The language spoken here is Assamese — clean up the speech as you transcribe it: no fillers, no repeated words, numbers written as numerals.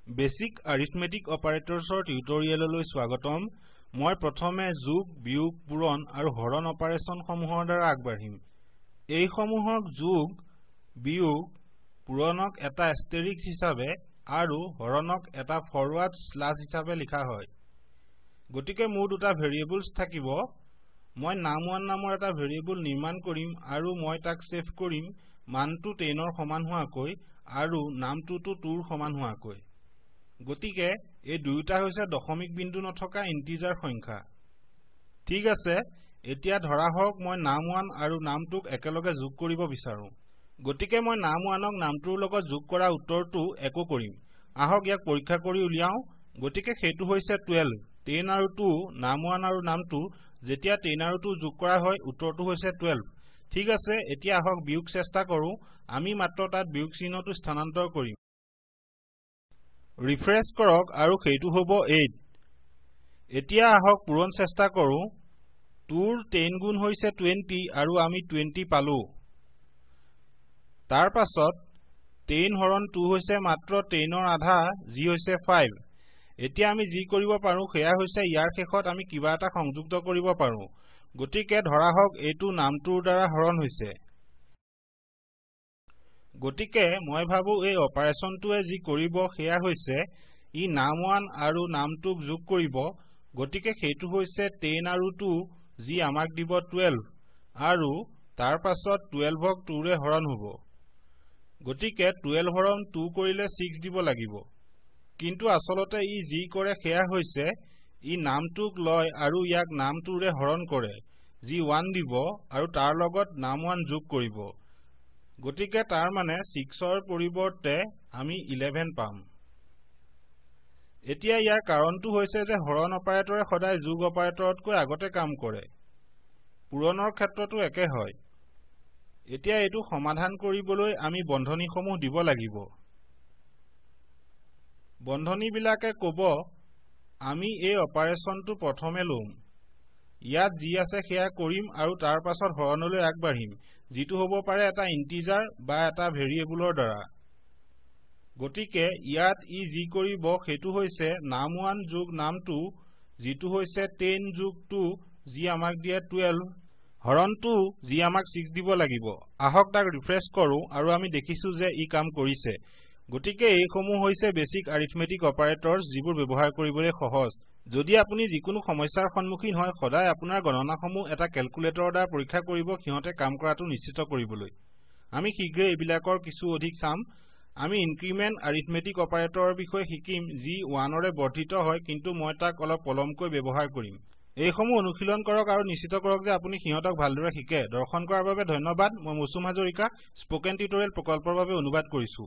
বেসিক অ্যাৰিথমেটিক অপাৰেটৰ্ছৰ টিউটৰিয়েললৈ স্বাগতম মই প্ৰথমে যোগ বিয়োগ পূৰণ আৰু হৰণ অপাৰেচন সমূহৰ দ্বাৰা আগবাঢ়িম এই সমূহক যোগ বিয়োগ পূৰণক এটা এষ্টেৰিস্ক হিচাপে আৰু হৰণক এটা ফৰৱাৰ্ড স্লাছ হিচাপে লিখা হয় গতিকে মোৰ দুটা ভেৰিয়েবলছ থাকিব মই num1 নামৰ এটা ভেৰিয়েবল নিৰ্মাণ কৰিম আৰু মই তাক সেভ কৰিম মানটো 10 ৰ সমান হোৱাকৈ আৰু নামটো 2 ৰ সমান হোৱাকৈ গতিকে এই দুয়োটা হৈছে দশমিক বিন্দু নথকা ইন্টিজাৰ সংখ্যা ঠিক আছে এতিয়া ধৰা হওক মই num1 আৰু নামটোক একেলগে যোগ কৰিব বিচাৰো গতিকে মই num1ক নামটোৰ লগত যোগ কৰা উত্তৰটো একো কৰিম আহক ইয়াক পৰীক্ষা কৰি উলিয়াও গতিকে সেইটো হৈছে 12 10 আৰু 2 num1 আৰু নামটো যেতিয়া 10 আৰু 2 যোগ কৰা হয় উত্তৰটো হৈছে 12 ঠিক আছে এতিয়া আহক বিয়োগ চেষ্টা কৰো আমি মাত্ৰ তাত বিয়োগ চিহ্নটো স্থানান্তৰ কৰিম ৰিফ্ৰেছ কৰক আৰু সেইটো হ'ব 8 এতিয়া আহক পূৰণ চেষ্টা কৰো 2ৰ 10 গুণ হৈছে 20 আৰু আমি 20 পালো তাৰ পাছত 10 হৰণ 2 হৈছে মাত্ৰ 10ৰ আধা যি হৈছে 5 এতিয়া আমি যি কৰিব পাৰো সেয়া হৈছে ইয়াৰ শেষত আমি কিবা এটা সংযুক্ত কৰিব পাৰো গতিকে ধৰা হওক এইটো নামটোৰ দ্বাৰা হৰণ হৈছে গতিকে মই ভাবো এই অপাৰেচনটোৱে যি কৰিব সেয়া হৈছে ই num1 আৰু নামটোক যোগ কৰিব গতিকে সেইটো হৈছে 10 আৰু 2 যি আমাক দিব 12 আৰু তাৰ পাছত 12ক 2 ৰে হৰণ হ'ব গতিকে 12 হৰণ 2 কৰিলে 6 দিব লাগিব কিন্তু আসলতে ই যি কৰে সেয়া হৈছে ই নামটোক লয় আৰু ইয়াক নামটোৰে হৰণ কৰে যি 1 দিব আৰু তাৰ লগত num1 যোগ কৰিব গতিকে তাৰ মানে 6ৰ পৰিৱৰ্তে আমি 11 পাম এতিয়া ইয়াৰ কাৰণটো হৈছে যে হৰণ অপাৰেটৰে সদায় যোগ অপাৰেটৰতকৈ আগতে কাম কৰে পূৰণৰ ক্ষেত্ৰতো একে হয় এতিয়া এইটো সমাধান কৰিবলৈ আমি বন্ধনীসমূহ দিব লাগিব বন্ধনীবিলাকে ক'ব আমি এই অপাৰেচনটো প্ৰথমে লম ইয়াত যি আছে সেয়া কৰিম আৰু তাৰ পাছত হৰণলৈ আগবাঢ়িম যিটো হ'ব পাৰে এটা ইন্টিজাৰ বা এটা ভেৰিয়েবলৰ দ্বাৰা গতিকে ইয়াত ই যি কৰিব সেইটো হৈছে num1 যোগ নামটো যিটো হৈছে 10 যোগ 2 যি আমাক দিয়ে 12 হৰণ 2 যি আমাক 6 দিব লাগিব আহক তাক ৰিফ্ৰেছ কৰো আৰু আমি দেখিছো যে ই কাম কৰিছে গতিকে এই সমূহ হৈছে বেসিক অ্যাৰিথমেটিক অপাৰেটৰ্ছ যিবোৰ ব্যৱহাৰ কৰিবলৈ সহজ যদি আপুনি যিকোনো সমস্যাৰ সন্মুখীন হয় সদায় আপোনাৰ গণনাসমূহ এটা কেলকুলেটৰৰ দ্বাৰা পৰীক্ষা কৰিব সিহঁতে কাম কৰাটো নিশ্চিত কৰিবলৈ আমি শীঘ্ৰে এইবিলাকৰ কিছু অধিক চাম আমি ইনক্ৰিমেন্ট অ্যাৰিথমেটিক অপাৰেটৰৰ বিষয়ে শিকিম যি 1ৰে বৰ্ধিত হয় কিন্তু মই তাক অলপ পলমকৈ ব্যৱহাৰ কৰিম এইসমূহ অনুশীলন কৰক আৰু নিশ্চিত কৰক যে আপুনি সিহঁতক ভালদৰে শিকে দৰ্শন কৰাৰ বাবে ধন্যবাদ মই মৌচুম হাজৰিকা স্পোকেন টিউটৰিয়েল প্ৰকল্পৰ বাবে অনুবাদ কৰিছো